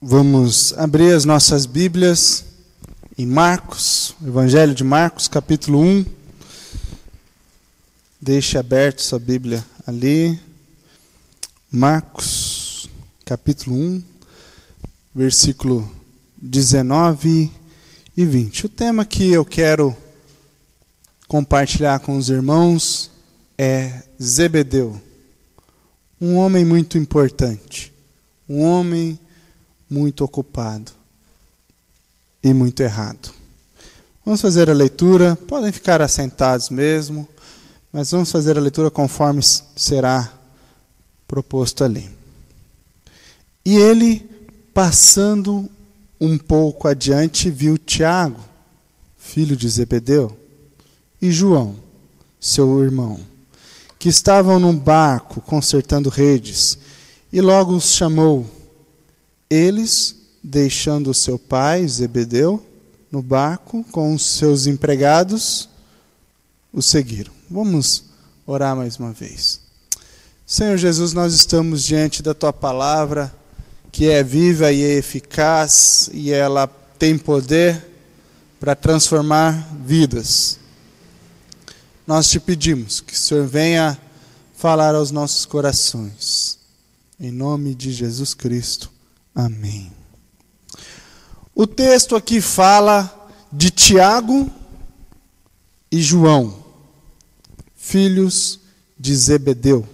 Vamos abrir as nossas Bíblias em Marcos, Evangelho de Marcos, capítulo 1. Deixe aberto sua Bíblia ali. Marcos, capítulo 1, versículo 19 e 20. O tema que eu quero compartilhar com os irmãos é Zebedeu. Um homem muito importante. Um homem muito ocupado e muito errado. Vamos fazer a leitura, podem ficar assentados mesmo, mas vamos fazer a leitura conforme será proposto ali. E ele, passando um pouco adiante, viu Tiago, filho de Zebedeu, e João, seu irmão, que estavam num barco consertando redes, e logo os chamou. Eles, deixando o seu pai, Zebedeu, no barco com os seus empregados, o seguiram. Vamos orar mais uma vez. Senhor Jesus, nós estamos diante da Tua palavra, que é viva e é eficaz, e ela tem poder para transformar vidas. Nós te pedimos que o Senhor venha falar aos nossos corações. Em nome de Jesus Cristo. Amém. O texto aqui fala de Tiago e João, filhos de Zebedeu.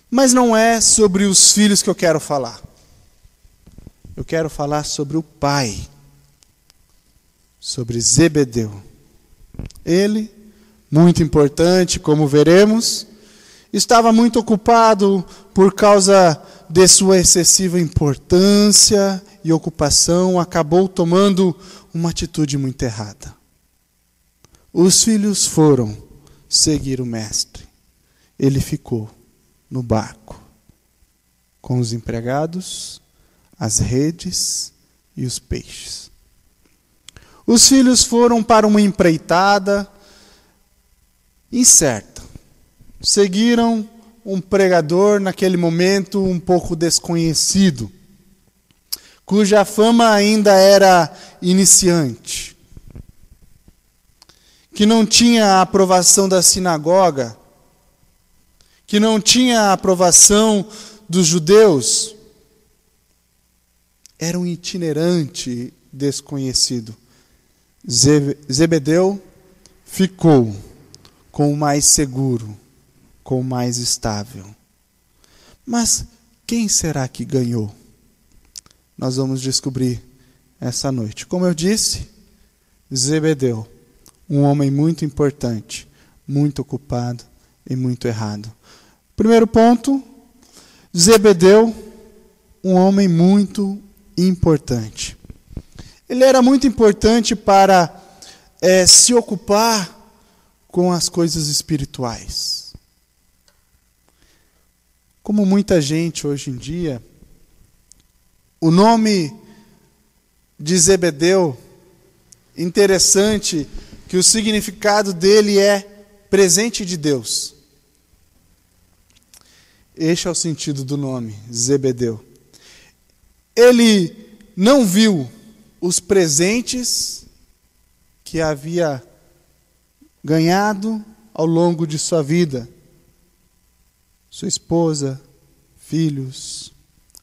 Mas não é sobre os filhos que eu quero falar. Eu quero falar sobre o pai, sobre Zebedeu. Ele, muito importante, como veremos, estava muito ocupado por causa de sua excessiva importância e ocupação, acabou tomando uma atitude muito errada. Os filhos foram seguir o mestre. Ele ficou no barco, com os empregados, as redes e os peixes. Os filhos foram para uma empreitada incerta. Seguiram um pregador naquele momento um pouco desconhecido, cuja fama ainda era iniciante, que não tinha a aprovação da sinagoga, que não tinha a aprovação dos judeus. Era um itinerante desconhecido. Zebedeu ficou com o mais seguro, com o mais estável. Mas quem será que ganhou? Nós vamos descobrir essa noite. Como eu disse, Zebedeu, um homem muito importante, muito ocupado e muito errado. Primeiro ponto, Zebedeu, um homem muito importante. Ele era muito importante para se ocupar com as coisas espirituais. Como muita gente hoje em dia, o nome de Zebedeu, interessante que o significado dele é presente de Deus. Este é o sentido do nome, Zebedeu. Ele não viu os presentes que havia ganhado ao longo de sua vida. Sua esposa, filhos,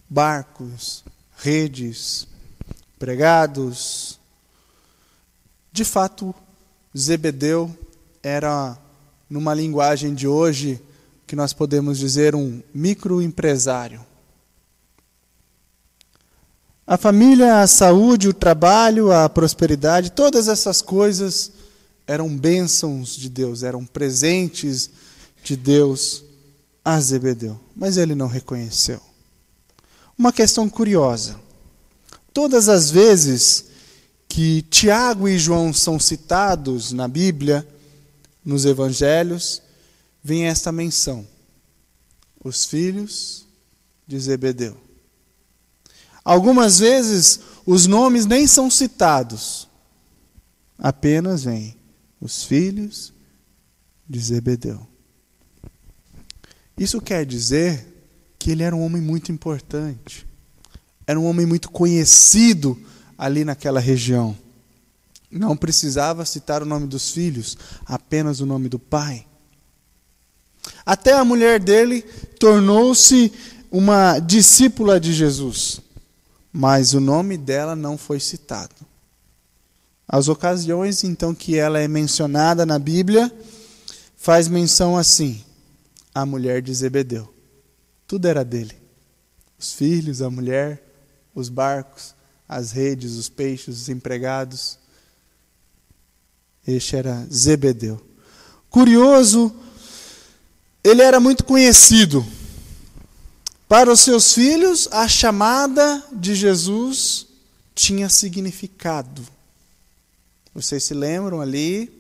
barcos, redes, empregados. De fato, Zebedeu era, numa linguagem de hoje, que nós podemos dizer um microempresário. A família, a saúde, o trabalho, a prosperidade, todas essas coisas eram bênçãos de Deus, eram presentes de Deus a Zebedeu, mas ele não reconheceu. Uma questão curiosa. Todas as vezes que Tiago e João são citados na Bíblia, nos evangelhos, vem esta menção: os filhos de Zebedeu. Algumas vezes os nomes nem são citados, apenas vem os filhos de Zebedeu. Isso quer dizer que ele era um homem muito importante. Era um homem muito conhecido ali naquela região. Não precisava citar o nome dos filhos, apenas o nome do pai. Até a mulher dele tornou-se uma discípula de Jesus, mas o nome dela não foi citado. As ocasiões, então, que ela é mencionada na Bíblia, faz menção assim: a mulher de Zebedeu. Tudo era dele. Os filhos, a mulher, os barcos, as redes, os peixes, os empregados. Este era Zebedeu. Curioso, ele era muito conhecido. Para os seus filhos, a chamada de Jesus tinha significado. Vocês se lembram ali,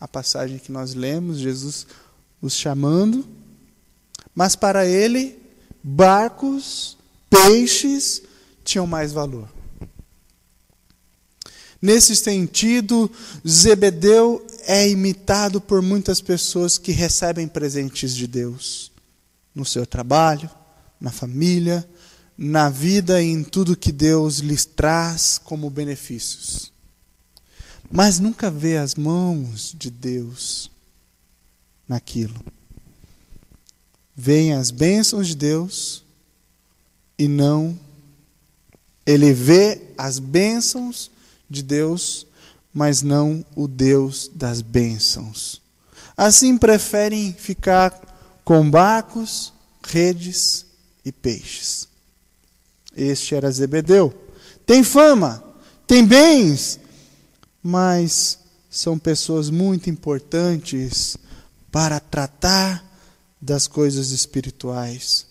a passagem que nós lemos, Jesus os chamando. Mas para ele, barcos, peixes, tinham mais valor. Nesse sentido, Zebedeu é imitado por muitas pessoas que recebem presentes de Deus. No seu trabalho, na família, na vida e em tudo que Deus lhes traz como benefícios. Mas nunca vê as mãos de Deus naquilo. Vêm as bênçãos de Deus e não... Ele vê as bênçãos de Deus, mas não o Deus das bênçãos. Assim preferem ficar com barcos, redes e peixes. Este era Zebedeu. Tem fama, tem bens, mas são pessoas muito importantes para tratar das coisas espirituais.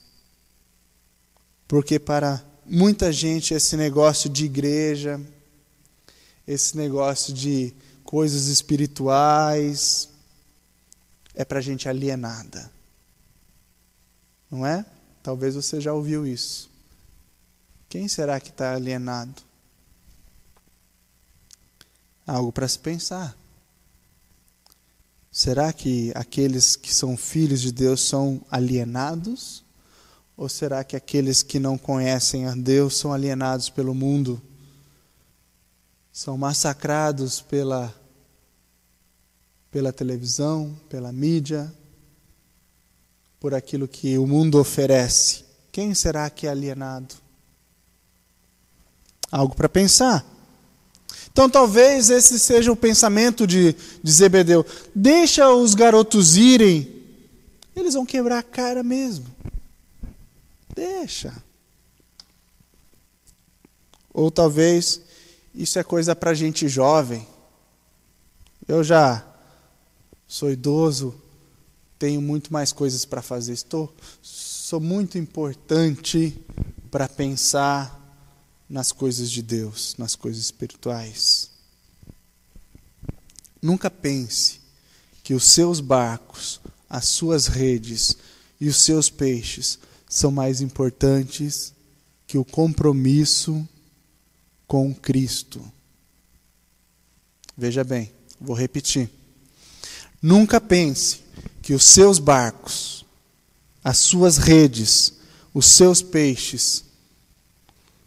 Porque para muita gente esse negócio de igreja, esse negócio de coisas espirituais, é para gente alienada. Não é? Talvez você já ouviu isso. Quem será que está alienado? Algo para se pensar. Será que aqueles que são filhos de Deus são alienados? Ou será que aqueles que não conhecem a Deus são alienados pelo mundo? São massacrados pela televisão, pela mídia, por aquilo que o mundo oferece. Quem será que é alienado? Algo para pensar. Então talvez esse seja o pensamento de Zebedeu. Deixa os garotos irem, eles vão quebrar a cara mesmo. Deixa. Ou talvez isso é coisa para gente jovem. Eu já sou idoso, tenho muito mais coisas para fazer. Sou muito importante para pensar nas coisas de Deus, nas coisas espirituais. Nunca pense que os seus barcos, as suas redes e os seus peixes são mais importantes que o compromisso com Cristo. Veja bem, vou repetir. Nunca pense que os seus barcos, as suas redes, os seus peixes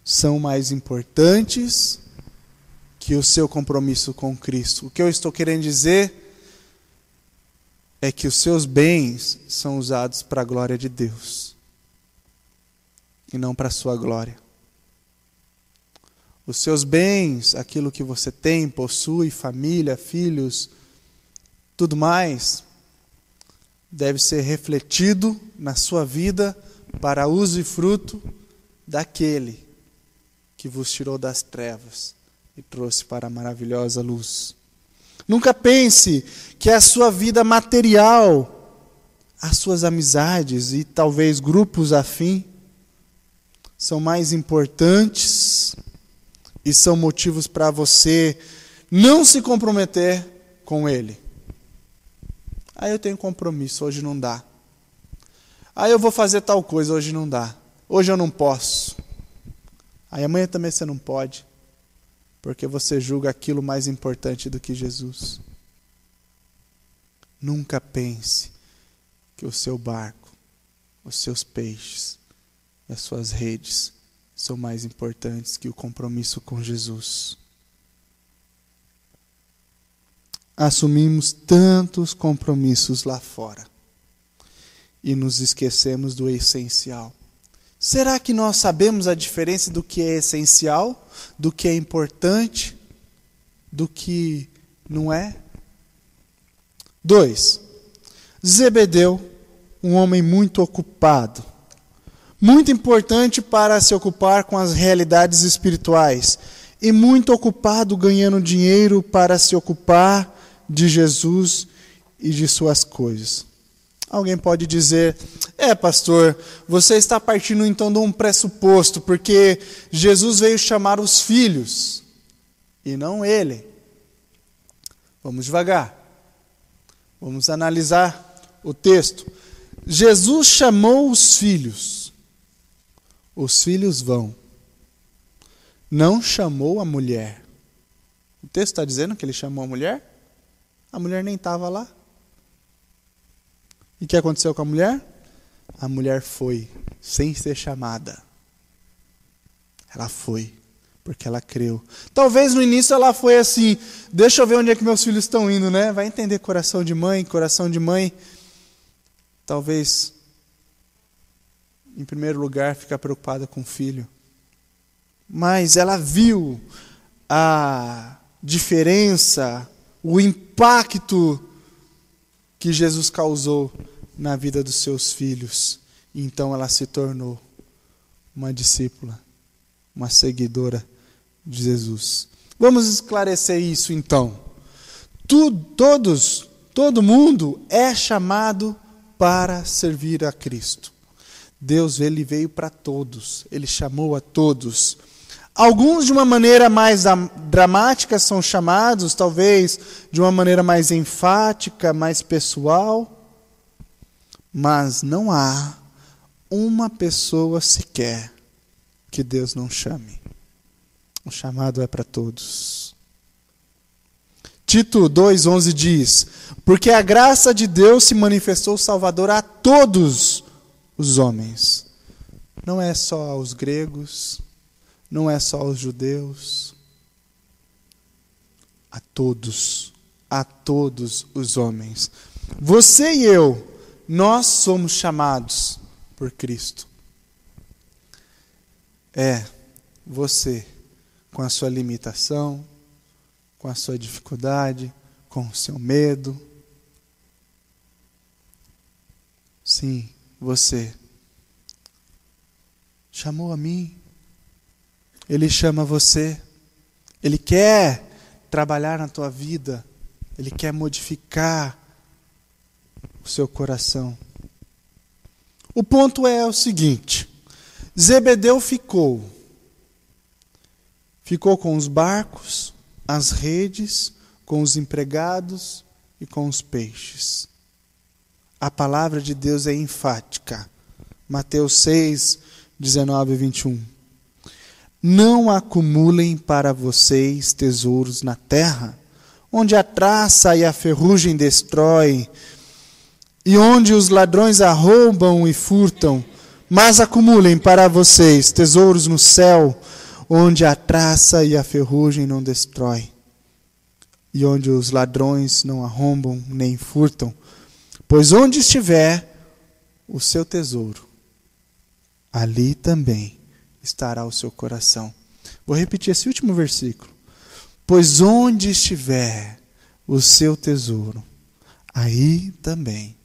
são mais importantes que o seu compromisso com Cristo. O que eu estou querendo dizer é que os seus bens são usados para a glória de Deus e não para a sua glória. Os seus bens, aquilo que você tem, possui, família, filhos, tudo mais, deve ser refletido na sua vida para uso e fruto daquele que vos tirou das trevas e trouxe para a maravilhosa luz. Nunca pense que a sua vida material, as suas amizades e talvez grupos afim são mais importantes e são motivos para você não se comprometer com ele. Aí eu tenho compromisso, hoje não dá. Aí eu vou fazer tal coisa, hoje não dá. Hoje eu não posso. Aí amanhã também você não pode, porque você julga aquilo mais importante do que Jesus. Nunca pense que o seu barco, os seus peixes e as suas redes são mais importantes que o compromisso com Jesus. Assumimos tantos compromissos lá fora e nos esquecemos do essencial. Será que nós sabemos a diferença do que é essencial, do que é importante, do que não é? 2. Zebedeu, um homem muito ocupado, muito importante para se ocupar com as realidades espirituais e muito ocupado ganhando dinheiro para se ocupar de Jesus e de suas coisas. Alguém pode dizer, pastor, você está partindo então de um pressuposto, porque Jesus veio chamar os filhos e não ele. Vamos devagar. Vamos analisar o texto. Jesus chamou os filhos. Os filhos vão. Não chamou a mulher. O texto está dizendo que ele chamou a mulher? A mulher nem estava lá. E o que aconteceu com a mulher? A mulher foi, sem ser chamada. Ela foi, porque ela creu. Talvez no início ela foi assim, deixa eu ver onde é que meus filhos estão indo, né? Vai entender coração de mãe. Talvez, em primeiro lugar, fica preocupada com o filho. Mas ela viu a diferença, o impacto que Jesus causou na vida dos seus filhos. E então ela se tornou uma discípula, uma seguidora de Jesus. Vamos esclarecer isso então. Todo mundo é chamado para servir a Cristo. Deus, ele veio para todos, ele chamou a todos. Alguns de uma maneira mais dramática são chamados, talvez de uma maneira mais enfática, mais pessoal. Mas não há uma pessoa sequer que Deus não chame. O chamado é para todos. Tito 2,11 diz, porque a graça de Deus se manifestou salvadora a todos os homens. Não é só aos gregos, não é só aos judeus. A todos os homens. Você e eu, nós somos chamados por Cristo. Você, com a sua limitação, com a sua dificuldade, com o seu medo. Sim, você chamou a mim. Ele chama você. Ele quer trabalhar na tua vida. Ele quer modificar o seu coração. O ponto é o seguinte: Zebedeu ficou com os barcos, as redes, com os empregados e com os peixes. A palavra de Deus é enfática. Mateus 6, 19 e 21. Não acumulem para vocês tesouros na terra, onde a traça e a ferrugem destroem, e onde os ladrões arrombam e furtam, mas acumulem para vocês tesouros no céu, onde a traça e a ferrugem não destroem, e onde os ladrões não arrombam nem furtam. Pois onde estiver o seu tesouro, ali também estará o seu coração. Vou repetir esse último versículo. Pois onde estiver o seu tesouro, aí também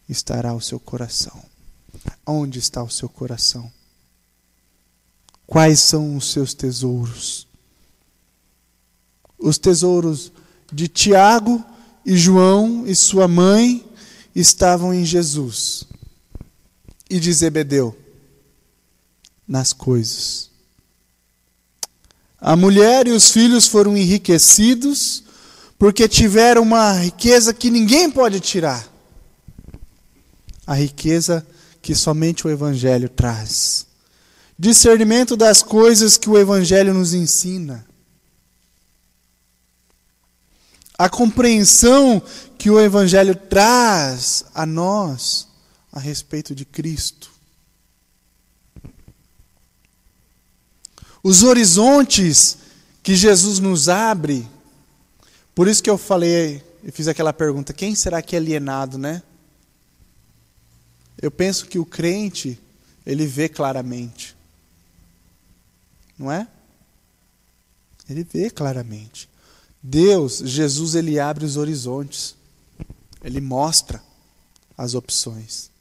estará o seu coração. Onde está o seu coração? Quais são os seus tesouros? Os tesouros de Tiago e João e sua mãe estavam em Jesus. E de Zebedeu? Nas coisas. A mulher e os filhos foram enriquecidos porque tiveram uma riqueza que ninguém pode tirar. A riqueza que somente o Evangelho traz. Discernimento das coisas que o Evangelho nos ensina. A compreensão que o Evangelho traz a nós a respeito de Cristo. Os horizontes que Jesus nos abre, por isso que eu falei e fiz aquela pergunta, quem será que é alienado, né? Eu penso que o crente, ele vê claramente. Não é? Ele vê claramente. Deus, Jesus, ele abre os horizontes. Ele mostra as opções.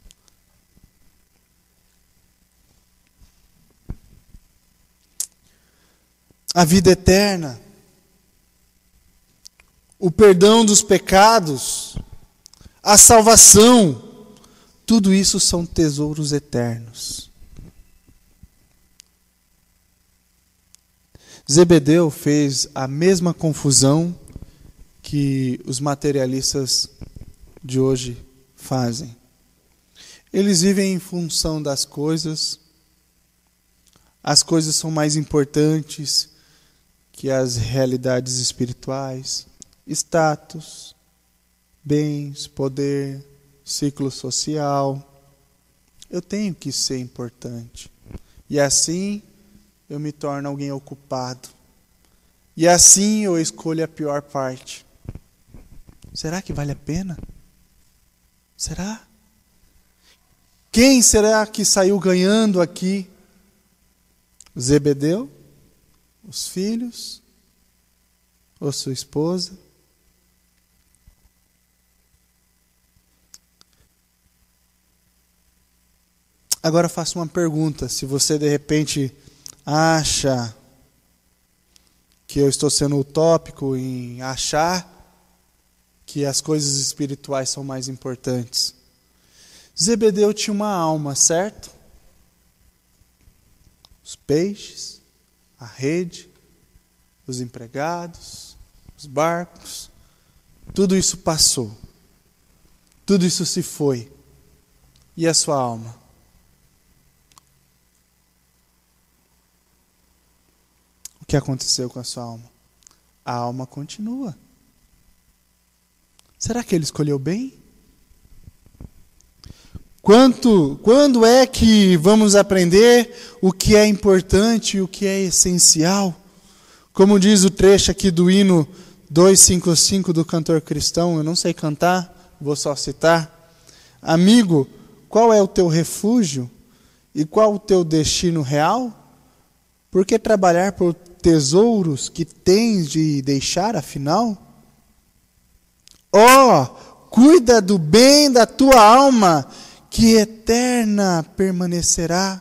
A vida eterna, o perdão dos pecados, a salvação, tudo isso são tesouros eternos. Zebedeu fez a mesma confusão que os materialistas de hoje fazem. Eles vivem em função das coisas, as coisas são mais importantes que as realidades espirituais, status, bens, poder, ciclo social. Eu tenho que ser importante. E assim eu me torno alguém ocupado. E assim eu escolho a pior parte. Será que vale a pena? Será? Quem será que saiu ganhando aqui? Zebedeu? Os filhos? Ou sua esposa? Agora faço uma pergunta. Se você de repente acha que eu estou sendo utópico em achar que as coisas espirituais são mais importantes. Zebedeu tinha uma alma, certo? Os peixes, a rede, os empregados, os barcos, tudo isso passou. Tudo isso se foi. E a sua alma? O que aconteceu com a sua alma? A alma continua. Será que ele escolheu bem? Quando é que vamos aprender o que é importante e o que é essencial? Como diz o trecho aqui do hino 255 do cantor cristão, eu não sei cantar, vou só citar. Amigo, qual é o teu refúgio e qual o teu destino real? Por que trabalhar por tesouros que tens de deixar afinal? Cuida do bem da tua alma, que eterna permanecerá.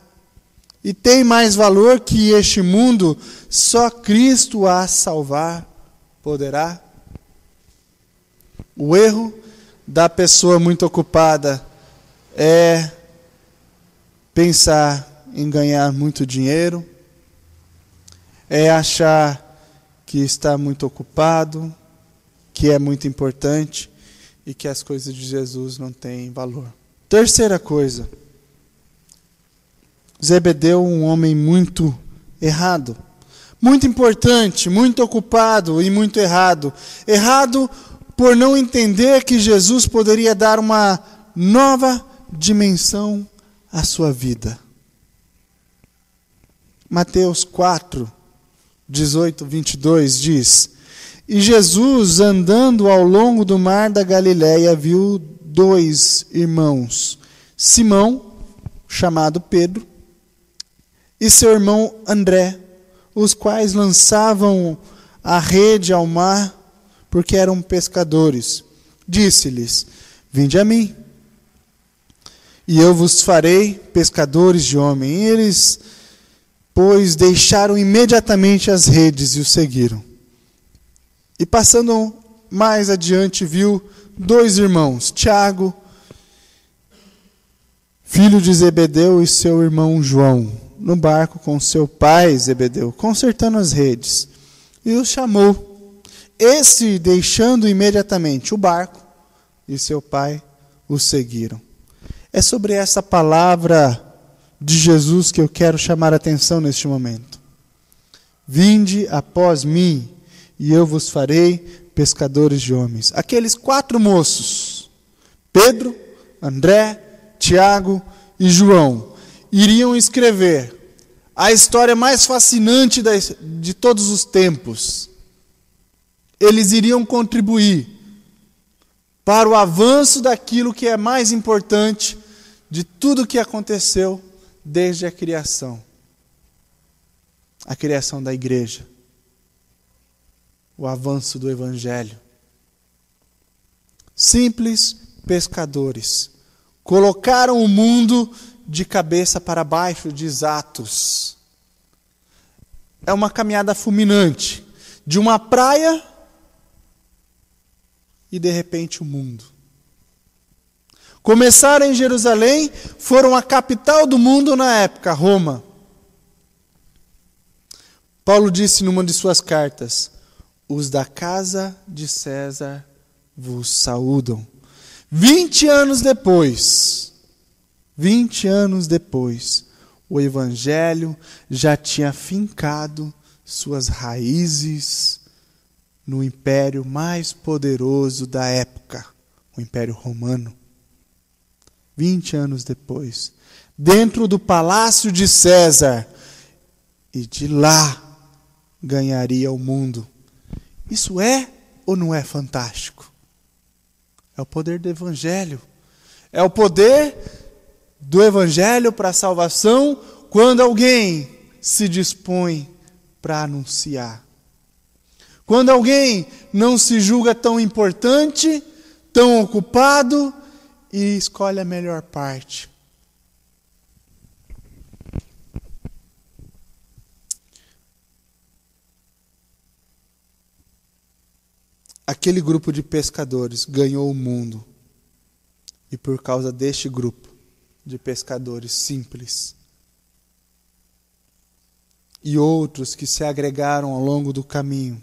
E tem mais valor que este mundo, só Cristo a salvar poderá. O erro da pessoa muito ocupada é pensar em ganhar muito dinheiro, é achar que está muito ocupado, que é muito importante e que as coisas de Jesus não têm valor. Terceira coisa, Zebedeu, um homem muito errado, muito importante, muito ocupado e muito errado. Errado por não entender que Jesus poderia dar uma nova dimensão à sua vida. Mateus 4, 18, 22 diz: E Jesus, andando ao longo do mar da Galileia, viu 2 irmãos, Simão, chamado Pedro, e seu irmão André, os quais lançavam a rede ao mar, porque eram pescadores. Disse-lhes: Vinde a mim, e eu vos farei pescadores de homens. E eles, pois, deixaram imediatamente as redes e o seguiram. E passando mais adiante, viu 2 irmãos, Tiago, filho de Zebedeu, e seu irmão João, no barco com seu pai Zebedeu, consertando as redes. E os chamou. Esse, deixando imediatamente o barco, e seu pai os seguiram. É sobre essa palavra de Jesus que eu quero chamar a atenção neste momento. Vinde após mim, e eu vos farei pescadores de homens. Aqueles 4 moços, Pedro, André, Tiago e João, iriam escrever a história mais fascinante de todos os tempos. Eles iriam contribuir para o avanço daquilo que é mais importante de tudo que aconteceu desde a criação da igreja, o avanço do evangelho. Simples pescadores colocaram o mundo de cabeça para baixo, diz Atos. É uma caminhada fulminante, de uma praia e de repente o mundo. Começaram em Jerusalém, foram a capital do mundo na época, Roma. Paulo disse numa de suas cartas: os da casa de César vos saúdam. 20 anos depois, o evangelho já tinha fincado suas raízes no império mais poderoso da época, o Império Romano. 20 anos depois, dentro do palácio de César, e de lá ganharia o mundo. Isso é ou não é fantástico? É o poder do evangelho. É o poder do evangelho para a salvação quando alguém se dispõe para anunciar. Quando alguém não se julga tão importante, tão ocupado e escolhe a melhor parte. Aquele grupo de pescadores ganhou o mundo. E por causa deste grupo de pescadores simples e outros que se agregaram ao longo do caminho,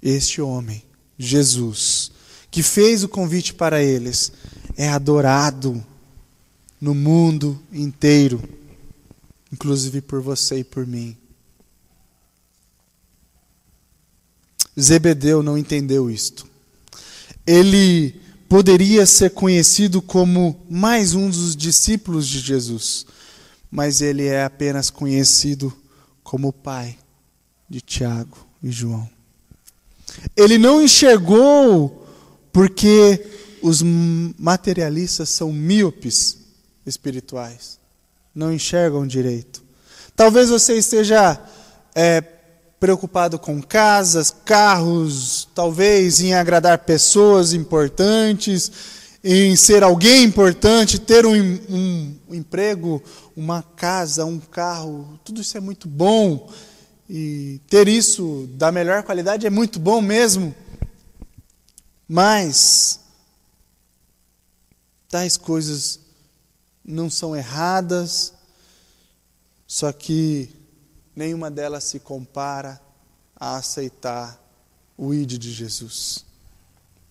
este homem, Jesus, que fez o convite para eles, é adorado no mundo inteiro, inclusive por você e por mim. Zebedeu não entendeu isto. Ele poderia ser conhecido como mais um dos discípulos de Jesus, mas ele é apenas conhecido como o pai de Tiago e João. Ele não enxergou porque os materialistas são míopes espirituais, não enxergam direito. Talvez você esteja preocupado com casas, carros, talvez em agradar pessoas importantes, em ser alguém importante, ter um emprego, uma casa, um carro, tudo isso é muito bom. E ter isso da melhor qualidade é muito bom mesmo. Mas tais coisas não são erradas, só que nenhuma delas se compara a aceitar o ID de Jesus.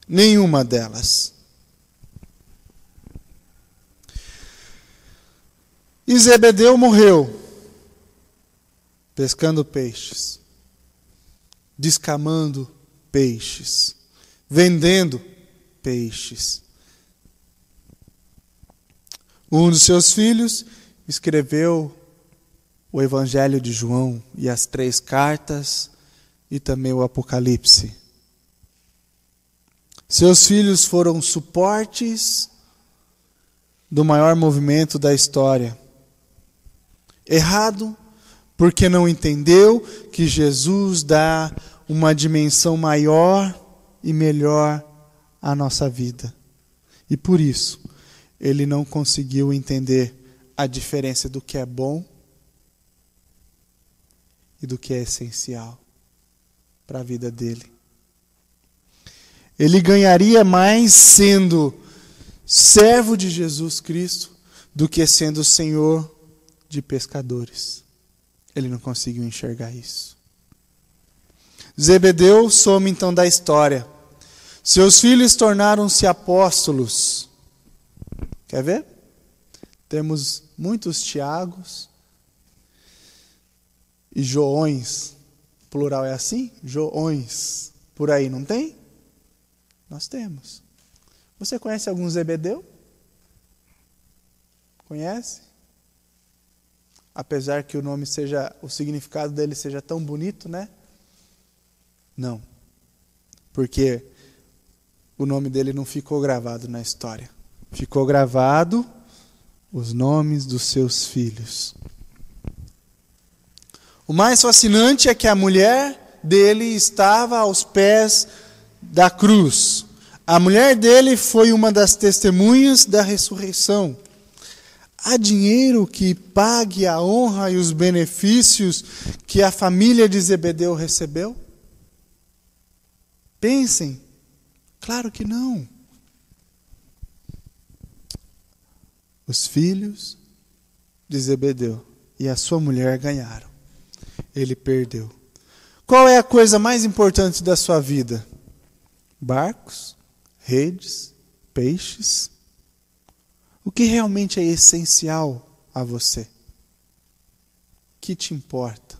Nenhuma delas. E Zebedeu morreu pescando peixes, descamando peixes, vendendo peixes. Um dos seus filhos escreveu o Evangelho de João e as 3 cartas e também o Apocalipse. Seus filhos foram suportes do maior movimento da história. Errado, porque não entendeu que Jesus dá uma dimensão maior e melhor à nossa vida. E por isso, ele não conseguiu entender a diferença do que é bom e do que é essencial para a vida dele. Ele ganharia mais sendo servo de Jesus Cristo do que sendo Senhor de pescadores. Ele não conseguiu enxergar isso. Zebedeu some então da história. Seus filhos tornaram-se apóstolos. Quer ver? Temos muitos Tiagos e Joões. Plural é assim? Joões. Por aí, não tem? Nós temos. Você conhece algum Zebedeu? Conhece? apesar que o significado dele seja tão bonito, né? Não. Porque o nome dele não ficou gravado na história. Ficou gravado os nomes dos seus filhos. O mais fascinante é que a mulher dele estava aos pés da cruz. A mulher dele foi uma das testemunhas da ressurreição. Há dinheiro que pague a honra e os benefícios que a família de Zebedeu recebeu? Pensem. Claro que não. Os filhos de Zebedeu e a sua mulher ganharam. Ele perdeu. Qual é a coisa mais importante da sua vida? Barcos, redes, peixes? O que realmente é essencial a você? O que te importa?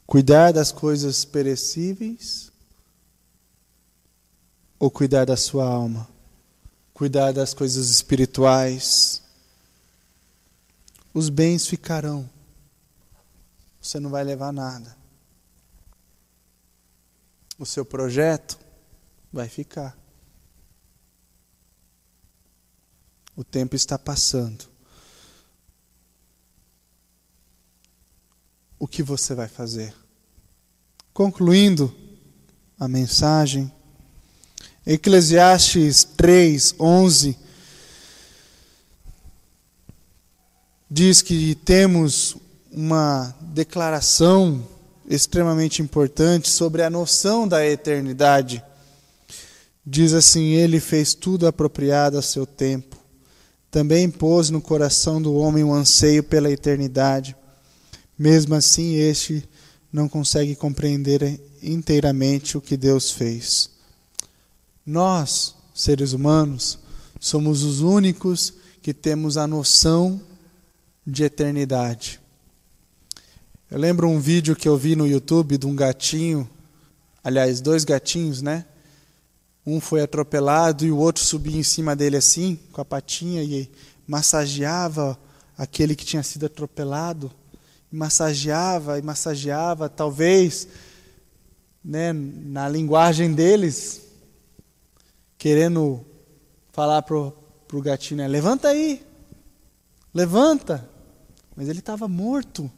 Cuidar das coisas perecíveis ou cuidar da sua alma? Cuidar das coisas espirituais? Os bens ficarão. Você não vai levar nada. O seu projeto vai ficar. O tempo está passando. O que você vai fazer? Concluindo a mensagem, Eclesiastes 3:11 diz que temos uma declaração extremamente importante sobre a noção da eternidade. Diz assim: Ele fez tudo apropriado a seu tempo. Também pôs no coração do homem um anseio pela eternidade. Mesmo assim, este não consegue compreender inteiramente o que Deus fez. Nós, seres humanos, somos os únicos que temos a noção de eternidade. Eu lembro um vídeo que eu vi no YouTube de um gatinho, aliás, 2 gatinhos, né? Um foi atropelado e o outro subia em cima dele assim, com a patinha, e massageava aquele que tinha sido atropelado. Massageava e massageava, talvez, né, na linguagem deles, querendo falar pro gatinho, né, levanta aí, levanta. Mas ele estava morto.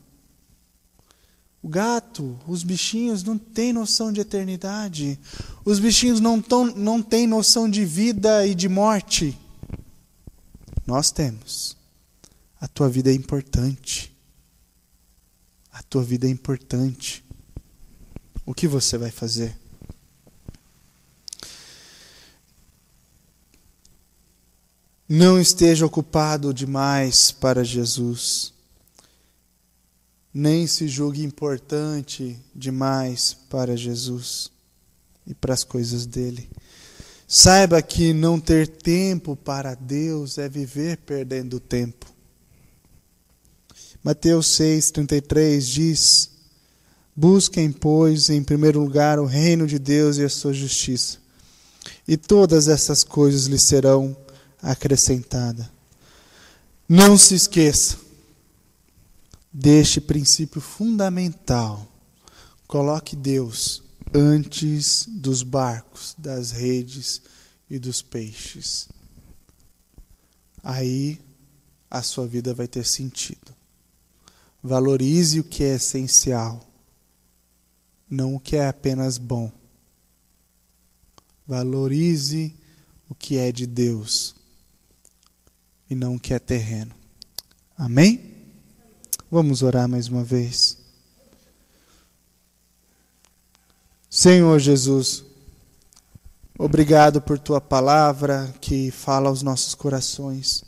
O gato, os bichinhos não têm noção de eternidade. Os bichinhos não têm noção de vida e de morte. Nós temos. A tua vida é importante. A tua vida é importante. O que você vai fazer? Não esteja ocupado demais para Jesus. Nem se julgue importante demais para Jesus e para as coisas dele. Saiba que não ter tempo para Deus é viver perdendo tempo. Mateus 6,33 diz: Busquem, pois, em primeiro lugar o reino de Deus e a sua justiça, e todas essas coisas lhes serão acrescentadas. Não se esqueça deste princípio fundamental. Coloque Deus antes dos barcos, das redes e dos peixes. Aí a sua vida vai ter sentido. Valorize o que é essencial, não o que é apenas bom. Valorize o que é de Deus e não o que é terreno. Amém? Vamos orar mais uma vez. Senhor Jesus, obrigado por tua palavra que fala aos nossos corações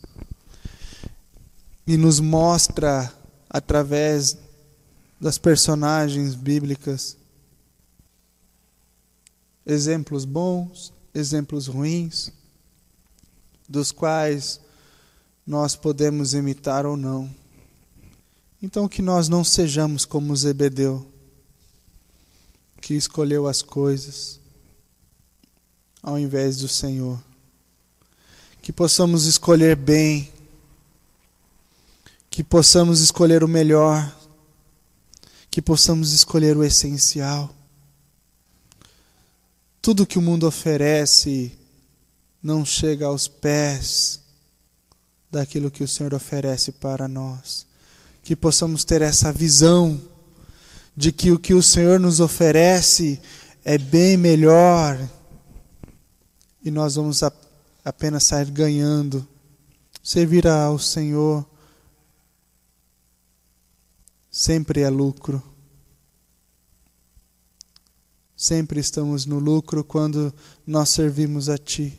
e nos mostra através das personagens bíblicas exemplos bons, exemplos ruins, dos quais nós podemos imitar ou não. Então que nós não sejamos como Zebedeu, que escolheu as coisas ao invés do Senhor. que possamos escolher bem, que possamos escolher o melhor, que possamos escolher o essencial. Tudo que o mundo oferece não chega aos pés daquilo que o Senhor oferece para nós. Que possamos ter essa visão de que o que o Senhor nos oferece é bem melhor e nós vamos apenas sair ganhando. Servir ao Senhor sempre é lucro. Sempre estamos no lucro quando nós servimos a Ti.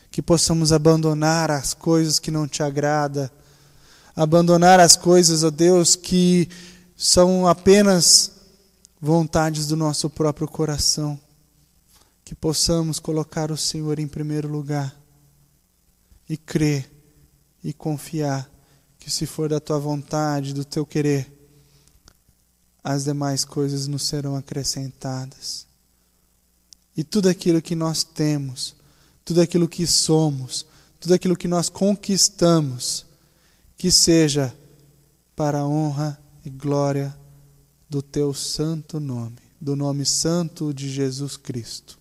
Que possamos abandonar as coisas que não Te agradam, abandonar as coisas, ó Deus, que são apenas vontades do nosso próprio coração. Que possamos colocar o Senhor em primeiro lugar e crer e confiar que se for da Tua vontade, do Teu querer, as demais coisas nos serão acrescentadas. E tudo aquilo que nós temos, tudo aquilo que somos, tudo aquilo que nós conquistamos, que seja para a honra e glória do Teu santo nome, do nome santo de Jesus Cristo.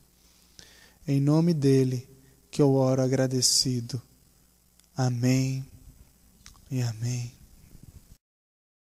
Em nome dele que eu oro agradecido. Amém e amém.